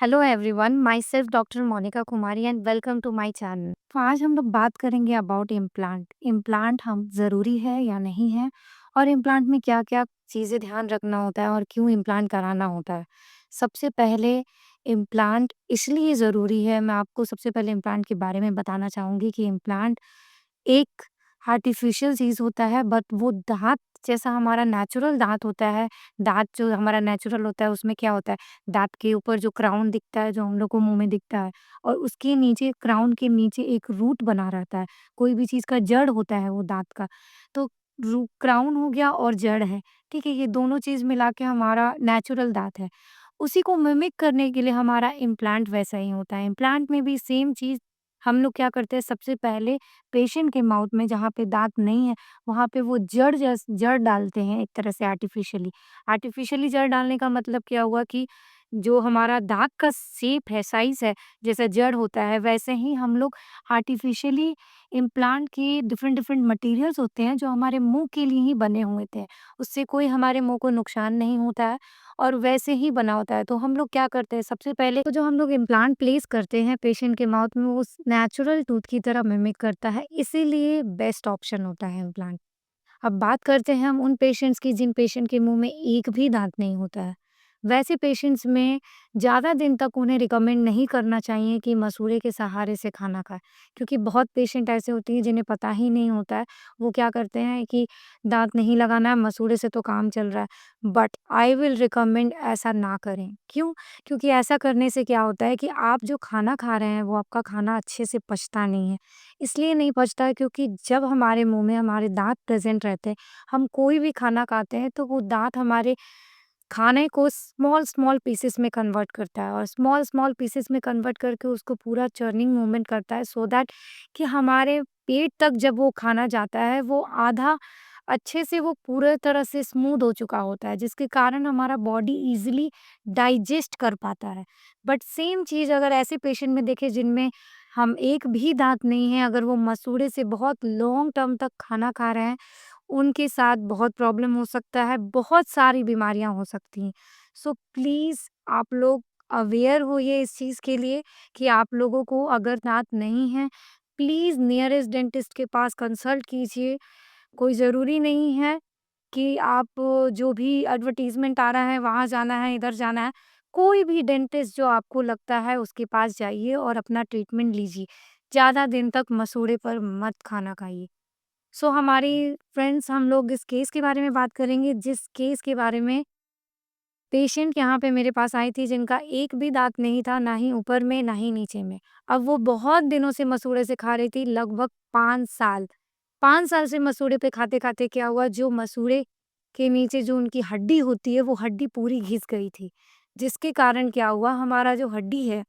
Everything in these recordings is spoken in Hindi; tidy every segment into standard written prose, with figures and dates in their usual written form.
Hello everyone, myself doctor Monika Kumari and welcome to my channel. तो आज हम लोग बात करेंगे अबाउट इम्प्लांट। इम्प्लांट हम ज़रूरी है या नहीं है, और इम्प्लांट में क्या-क्या चीज़ें ध्यान रखना होता है और क्यों इम्प्लांट कराना होता है। सबसे पहले इम्प्लांट इसलिए ज़रूरी है, मैं आपको सबसे पहले इम्प्लांट के बारे में बताना चाहूँगी कि इम्प्लांट एक आर्टिफ़िशियल चीज़ होता है, बट वो दाँत जैसा हमारा नेचुरल दाँत होता है, दाँत जो हमारा नेचुरल होता है उसमें क्या होता है, दाँत के ऊपर जो क्राउन दिखता है, जो हम लोग को मुँह में दिखता है, और उसके नीचे क्राउन के नीचे एक रूट बना रहता है। कोई भी चीज़ का जड़ होता है वो दाँत का। तो रू क्राउन हो गया और जड़ है, ठीक है? ये दोनों चीज़ मिला के हमारा नेचुरल दाँत है। उसी को मिमिक करने के लिए हमारा इम्प्लांट वैसा ही होता है। इम्प्लांट में भी सेम चीज़ हम लोग क्या करते हैं, सबसे पहले पेशेंट के माउथ में जहाँ पे दाँत नहीं है, वहाँ पे वो जड़ डालते हैं एक तरह से आर्टिफ़िशियली। आर्टिफ़िशियली जड़ डालने का मतलब क्या हुआ कि जो हमारा दाँत का शेप है, साइज़ है, जैसा जड़ होता है, वैसे ही हम लोग आर्टिफ़िशियली इम्प्लांट के डिफ़रेंट-डिफ़रेंट मटीरियल्स होते हैं, जो हमारे मुँह के लिए ही बने हुए थे। उससे कोई हमारे मुँह को नुकसान नहीं होता है और वैसे ही बना होता है। तो हम लोग क्या करते हैं, सबसे पहले तो जो हम लोग इम्प्लांट प्लेस करते हैं पेशेंट के माउथ में, वो उस नेचुरल टूथ की तरह मिमिक करता है, इसीलिए बेस्ट ऑप्शन होता है इम्प्लांट। अब बात करते हैं हम उन पेशेंट्स की जिन पेशेंट के मुँह में एक भी दाँत नहीं होता है। वैसे पेशेंट्स में ज़्यादा दिन तक उन्हें रिकमेंड नहीं करना चाहिए कि मसूड़े के सहारे से खाना खाएँ, क्योंकि बहुत पेशेंट ऐसे होते हैं जिन्हें पता ही नहीं होता है। वो क्या करते हैं कि दाँत नहीं लगाना है, मसूड़े से तो काम चल रहा है। बट आई विल रिकमेंड ऐसा ना करें। क्यों? क्योंकि ऐसा करने से क्या होता है कि आप जो खाना खा रहे हैं, वो आपका खाना अच्छे से पचता नहीं है। इसलिए नहीं पचता है क्योंकि जब हमारे मुँह में हमारे दाँत प्रेज़ेंट रहते हैं, हम कोई भी खाना खाते हैं तो वो दाँत हमारे खाने को स्मॉल-स्मॉल पीसेस में कन्वर्ट करता है, और स्मॉल-स्मॉल पीसेस में कन्वर्ट करके उसको पूरा चर्निंग मूवमेंट करता है, सो दैट कि हमारे पेट तक जब वो खाना जाता है, वो आधा अच्छे से वो पूरे तरह से स्मूथ हो चुका होता है, जिसके कारण हमारा बॉडी ईज़िली डाइजेस्ट कर पाता है। बट सेम चीज़ अगर ऐसे पेशेंट में देखें जिनमें हम एक भी दाँत नहीं है, अगर वो मसूड़े से बहुत लॉन्ग टर्म तक खाना खा रहे हैं, उनके साथ बहुत प्रॉब्लम हो सकता है, बहुत सारी बीमारियाँ हो सकती हैं। सो प्लीज़ आप लोग अवेयर होइए इस चीज़ के लिए कि आप लोगों को अगर दाँत नहीं है, प्लीज़ नियरेस्ट डेंटिस्ट के पास कंसल्ट कीजिए। कोई ज़रूरी नहीं है कि आप जो भी एडवर्टाइज़मेंट आ रहा है, वहाँ जाना है, इधर जाना है। कोई भी डेंटिस्ट जो आपको लगता है उसके पास जाइए और अपना ट्रीटमेंट लीजिए। ज़्यादा दिन तक मसूड़े पर मत खाना खाइए। सो हमारी फ्रेंड्स, हम लोग इस केस के बारे में बात करेंगे, जिस केस के बारे में पेशेंट यहाँ पे मेरे पास आई थी जिनका एक भी दाँत नहीं था, ना ही ऊपर में, ना ही नीचे में। अब वो बहुत दिनों से मसूड़े से खा रही थी, लगभग 5 साल। 5 साल से मसूड़े पे खाते-खाते क्या हुआ, जो मसूड़े के नीचे जो उनकी हड्डी होती है, वो हड्डी पूरी घिस गई थी। जिसके कारण क्या हुआ, हमारा जो हड्डी है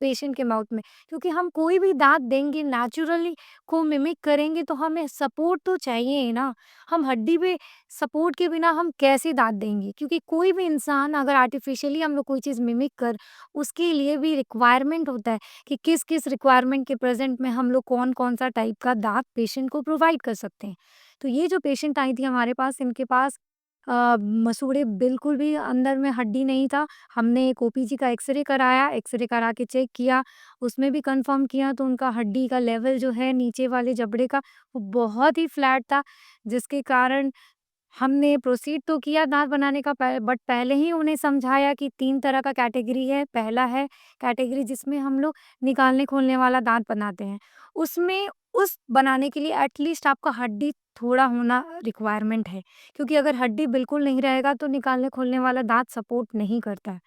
पेशेंट के माउथ में, क्योंकि हम कोई भी दाँत देंगे नेचुरली को मिमिक करेंगे तो हमें सपोर्ट तो चाहिए ही ना। हम हड्डी पे सपोर्ट के बिना हम कैसे दाँत देंगे? क्योंकि कोई भी इंसान अगर आर्टिफ़िशियली हम लोग कोई चीज़ मिमिक कर, उसके लिए भी रिक्वायरमेंट होता है कि किस-किस रिक्वायरमेंट के प्रेज़ेंट में हम लोग कौन-कौन सा टाइप का दाँत पेशेंट को प्रोवाइड कर सकते हैं। तो ये जो पेशेंट आई थी हमारे पास, इनके पास मसूड़े बिल्कुल भी अंदर में हड्डी नहीं था। हमने एक ओपीजी का एक्स-रे कराया, एक्स-रे करा के चेक किया, उसमें भी कन्फर्म किया तो उनका हड्डी का लेवल जो है नीचे वाले जबड़े का, वो बहुत ही फ्लैट था, जिसके कारण हमने प्रोसीड तो किया दाँत बनाने का, बट पहले ही उन्हें समझाया कि 3 तरह का कैटेगरी है। पहला है कैटेगरी जिसमें हम लोग निकालने-खोलने वाला दाँत बनाते हैं। उसमें उस बनाने के लिए एट लीस्ट आपका हड्डी थोड़ा होना रिक्वायरमेंट है, क्योंकि अगर हड्डी बिल्कुल नहीं रहेगा तो निकालने-खोलने वाला दाँत सपोर्ट नहीं करता है।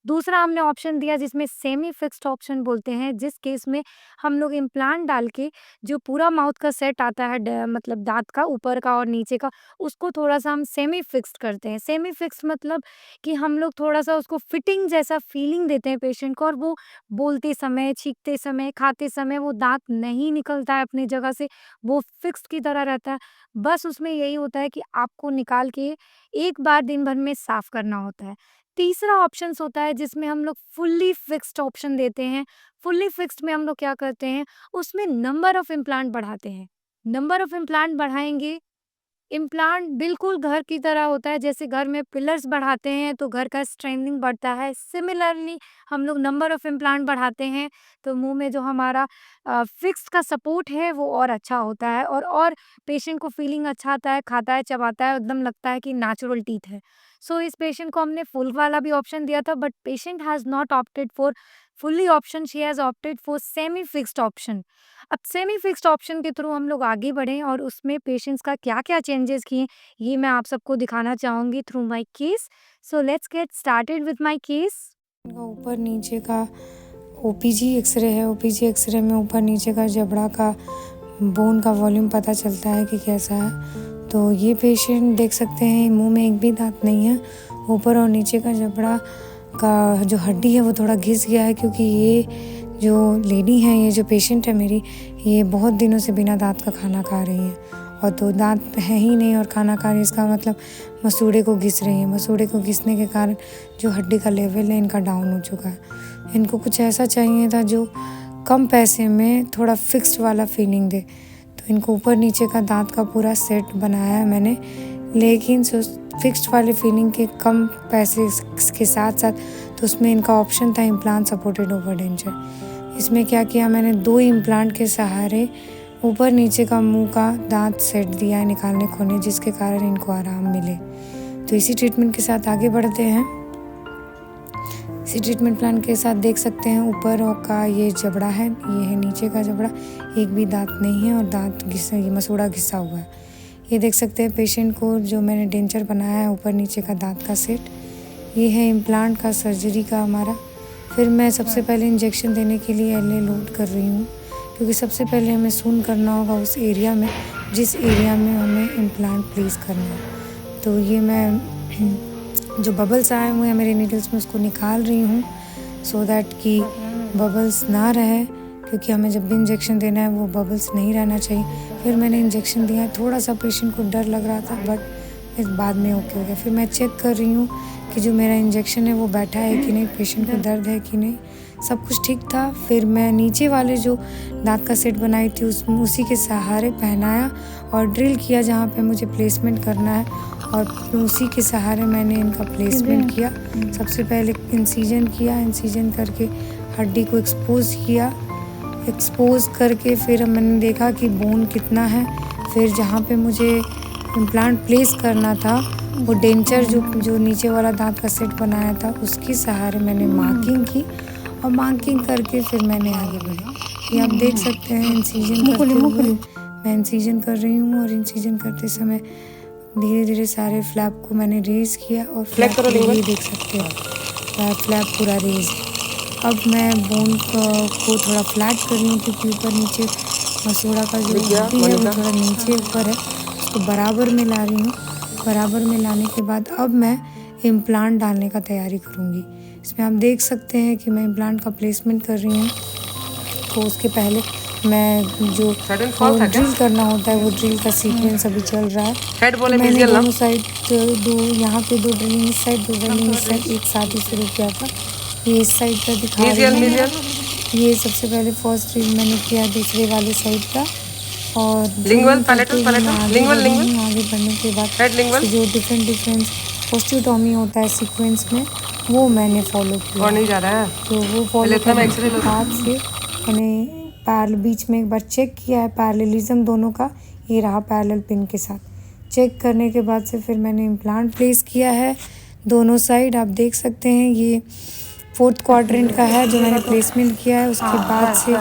दूसरा हमने ऑप्शन दिया जिसमें सेमी फिक्स्ड ऑप्शन बोलते हैं, जिस केस में हम लोग इम्प्लांट डाल के जो पूरा माउथ का सेट आता है, मतलब दाँत का ऊपर का और नीचे का, उसको थोड़ा-सा हम सेमी फिक्स्ड करते हैं। सेमी फिक्स्ड मतलब कि हम लोग थोड़ा-सा उसको फिटिंग जैसा फीलिंग देते हैं पेशेंट को, और वो बोलते समय, छींकते समय, खाते समय वो दाँत नहीं निकलता है अपनी जगह से, वो फिक्स्ड की तरह रहता है। बस उसमें यही होता है कि आपको निकाल के एक बार दिन भर में साफ करना होता है। तीसरा ऑप्शंस होता है जिसमें हम लोग फुल्ली फिक्स्ड ऑप्शन देते हैं। फुल्ली फिक्स्ड में हम लोग क्या करते हैं, उसमें नंबर ऑफ इम्प्लांट बढ़ाते हैं। नंबर ऑफ इम्प्लांट बढ़ाएँगे, इम्प्लांट बिल्कुल घर की तरह होता है, जैसे घर में पिलर्स बढ़ाते हैं तो घर का स्ट्रेंथनिंग बढ़ता है, सिमिलरली हम लोग नंबर ऑफ इम्प्लांट बढ़ाते हैं तो मुँह में जो हमारा फिक्स्ड का सपोर्ट है वो और अच्छा होता है और पेशेंट को फीलिंग अच्छा आता है, खाता है, चबाता है, एकदम लगता है कि नेचुरल टीथ है। सो इस पेशेंट को हमने फुल वाला भी ऑप्शन दिया था, but patient has not opted for fully option, she has opted for semi fixed option. अब सेमी फिक्स्ड ऑप्शन के थ्रू हम लोग आगे बढ़े और उसमें पेशेंट्स का क्या-क्या चेंजेस किए, ये मैं आप सबको दिखाना चाहूँगी through my case. So let's get started with my case. इनका ऊपर नीचे का ओपीजी एक्सरे है। ओपीजी एक्सरे में ऊपर नीचे का जबड़ा का बोन का वॉल्यूम पता चलता है कि कैसा है। तो ये पेशेंट देख सकते हैं मुंह में एक भी दांत नहीं है। ऊपर और नीचे का जबड़ा का जो हड्डी है वो थोड़ा घिस गया है, क्योंकि ये जो लेडी है, ये जो पेशेंट है मेरी, ये बहुत दिनों से बिना दांत का खाना खा रही है और तो दांत है ही नहीं और खाना खा रही है, इसका मतलब मसूड़े को घिस रही है। मसूड़े को घिसने के कारण जो हड्डी का लेवल है इनका डाउन हो चुका है। इनको कुछ ऐसा चाहिए था जो कम पैसे में थोड़ा फिक्स्ड वाला फीलिंग दे, तो इनको ऊपर नीचे का दांत का पूरा सेट बनाया है मैंने, लेकिन फिक्स्ड वाले फीलिंग के कम पैसे के साथ साथ तो उसमें इनका ऑप्शन था इम्प्लांट सपोर्टेड ओवर डेंचर। इसमें क्या किया मैंने, 2 इम्प्लांट के सहारे ऊपर नीचे का मुंह का दांत सेट दिया है निकालने खोलने, जिसके कारण इनको आराम मिले। तो इसी ट्रीटमेंट के साथ आगे बढ़ते हैं। इसी ट्रीटमेंट प्लान के साथ देख सकते हैं ऊपर का ये जबड़ा है, ये है नीचे का जबड़ा, एक भी दांत नहीं है और दांत घिसा, ये मसूड़ा घिसा हुआ है। ये देख सकते हैं पेशेंट को जो मैंने डेंचर बनाया है ऊपर नीचे का दांत का सेट। ये है इम्प्लांट का सर्जरी का हमारा। फिर मैं सबसे पहले इंजेक्शन देने के लिए एलए लोड कर रही हूँ, क्योंकि सबसे पहले हमें सून करना होगा उस एरिया में जिस एरिया में हमें इम्प्लांट प्लेस करना है। तो ये मैं जो बबल्स आए हुए हैं मेरे नीडल्स में उसको निकाल रही हूँ, सो दैट कि बबल्स ना रहे, क्योंकि हमें जब भी इंजेक्शन देना है वो बबल्स नहीं रहना चाहिए। फिर मैंने इंजेक्शन दिया, थोड़ा सा पेशेंट को डर लग रहा था बट इस बाद में ओके हो गया। फिर मैं चेक कर रही हूँ कि जो मेरा इंजेक्शन है वो बैठा है कि नहीं, पेशेंट को दर्द है कि नहीं, सब कुछ ठीक था। फिर मैं नीचे वाले जो दांत का सेट बनाई थी उसी के सहारे पहनाया और ड्रिल किया जहाँ पे मुझे प्लेसमेंट करना है, और उसी के सहारे मैंने इनका प्लेसमेंट किया। सबसे पहले इंसिजन किया, इंसिजन करके हड्डी को एक्सपोज किया, एक्सपोज करके फिर मैंने देखा कि बोन कितना है। फिर जहाँ पे मुझे इम्प्लांट प्लेस करना था वो डेंचर जो नीचे वाला दांत का सेट बनाया था उसके सहारे मैंने मार्किंग की, और मार्किंग करके फिर मैंने आगे बढ़ी। ये आप देख सकते हैं इंसिजन करते हुए मैं इंसिजन कर रही हूँ, और इंसिजन करते समय धीरे धीरे सारे फ्लैप को मैंने रेज किया और फ्लैप ये देख सकते हैं फ्लैप पूरा रेज। अब मैं बोन को थोड़ा फ्लैट कर रही हूँ, क्योंकि ऊपर नीचे मसूड़ा का जो हड्डी है वो थोड़ा नीचे ऊपर है, उसको बराबर में ला रही हूँ। बराबर में लाने के बाद अब मैं इम्प्लांट डालने का तैयारी करूँगी। इसमें आप देख सकते हैं कि मैं इम्प्लांट का प्लेसमेंट कर रही हूँ। तो उसके पहले मैं जो ड्रिल करना होता है वो ड्रिल का सीक्वेंस अभी चल रहा है। तो मैंने दोनों साइड दो यहाँ पे 2 ड्रिलिंग इस साइड, 2 ड्रिलिंग इस साइड एक साथ ही शुरू किया था। ये इस साइड का दिखा रही हूँ। ये सबसे पहले फर्स्ट ड्रिल मैंने किया दूसरे वाले साइड का, और आगे बढ़ने के बाद जो डिफरेंट पोस्ट्यूटॉमी होता है सीक्वेंस में वो मैंने फॉलो किया। नहीं जा रहा है तो वो फॉलो करने के बाद से मैंने बीच में एक बार चेक किया है पैरेललिज्म दोनों का, ये रहा पैरेलल पिन के साथ। चेक करने के बाद से फिर मैंने इम्प्लांट प्लेस किया है दोनों साइड। आप देख सकते हैं ये 4th क्वाड्रेंट का है जो मैंने प्लेसमेंट किया है। उसके बाद से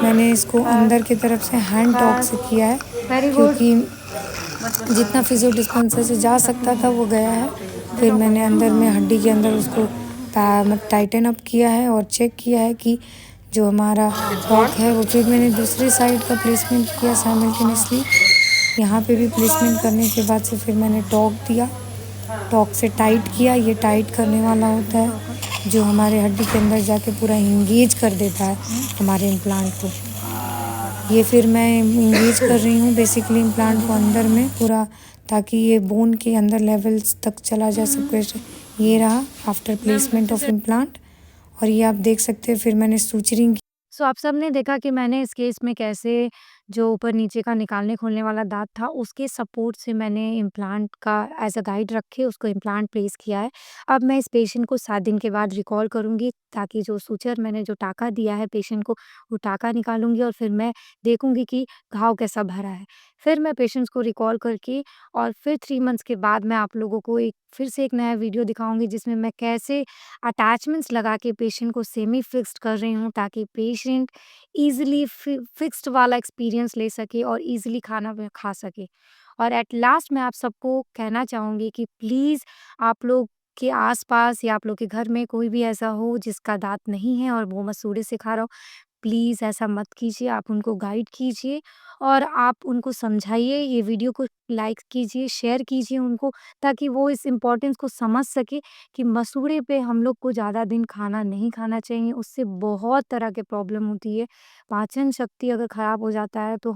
मैंने इसको अंदर की तरफ से हैंड टॉक से किया है, क्योंकि जितना फिजियो डिस्पेंसर से जा सकता था वो गया है। फिर मैंने अंदर में हड्डी के अंदर उसको टाइटन अप किया है और चेक किया है कि जो हमारा टॉक है वो। फिर मैंने दूसरी साइड का प्लेसमेंट किया साइमल्टेनियसली। यहाँ पे भी प्लेसमेंट करने के बाद से फिर मैंने टॉक दिया, टॉक से टाइट किया। ये टाइट करने वाला होता है जो हमारे हड्डी के अंदर जाके पूरा इंगेज कर देता है हमारे इम्प्लांट को। ये फिर मैं इंगेज कर रही हूँ बेसिकली इम्प्लांट को अंदर में पूरा, ताकि ये बोन के अंदर लेवल्स तक चला जा सके। ये रहा आफ्टर प्लेसमेंट ऑफ इम्प्लांट, और ये आप देख सकते हैं फिर मैंने सूचरिंग। सो आप सबने देखा कि मैंने इस केस में कैसे जो ऊपर-नीचे का निकालने-खोलने वाला दाँत था, उसके सपोर्ट से मैंने इम्प्लांट का एज़ अ गाइड रख के उसको इम्प्लांट प्लेस किया है। अब मैं इस पेशेंट को 7 दिन के बाद रिकॉल करूँगी ताकि जो सूचर मैंने जो टाँका दिया है पेशेंट को, वो टाँका निकालूँगी और फिर मैं देखूँगी कि घाव कैसा भरा है। फिर मैं पेशेंट्स को रिकॉल करके और फिर 3 मंथ्स के बाद मैं आप लोगों को एक फिर से एक नया वीडियो दिखाऊँगी जिसमें मैं कैसे अटैचमेंट्स लगा के पेशेंट को सेमी फिक्स्ड कर रही हूँ ताकि पेशेंट ईज़िली फिक्स्ड वाला एक्सपीरियंस ले सके और ईज़िली खाना व खा सके। और एट लास्ट मैं आप सबको कहना चाहूँगी कि प्लीज़ आप लोग के आस-पास या आप लोग के घर में कोई भी ऐसा हो जिसका दाँत नहीं है और वो मसूड़े से खा रहा हो, प्लीज़ ऐसा मत कीजिए, आप उनको गाइड कीजिए और आप उनको समझाइए, ये वीडियो को लाइक कीजिए, शेयर कीजिए उनको ताकि वो इस इम्पोर्टेंस को समझ सके कि मसूड़े पे हम लोग को ज़्यादा दिन खाना नहीं खाना चाहिए, उससे बहुत तरह के प्रॉब्लम होती है। पाचन शक्ति अगर खराब हो जाता है तो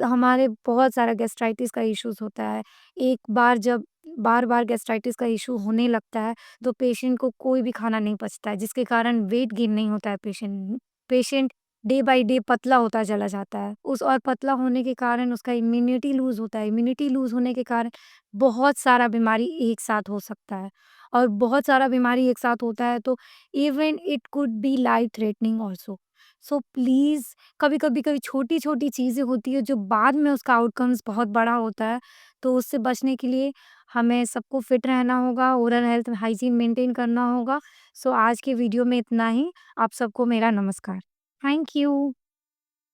हमारे बहुत सारा गैस्ट्राइटिस का इश्यूज़ होता है। एक बार जब बार-बार गैस्ट्राइटिस का इश्यू होने लगता है, तो पेशेंट को कोई भी खाना नहीं पचता है, जिसके कारण वेट गेन नहीं होता है पेशेंट डे बाय डे पतला होता चला जाता है। उस और पतला होने के कारण उसका इम्यूनिटी लूज़ होता है। इम्यूनिटी लूज़ होने के कारण बहुत सारा बीमारी एक साथ हो सकता है और बहुत सारा बीमारी एक साथ होता है तो even it could be life threatening also. So please कभी-कभी छोटी-छोटी चीज़ें होती हैं जो बाद में उसका आउटकम्स बहुत बड़ा होता है, तो उससे बचने के लिए हमें सबको फिट रहना होगा, ओरल हेल्थ हाइजीन मेंटेन करना होगा। सो आज के वीडियो में इतना ही। आप सबको मेरा नमस्कार। Thank you.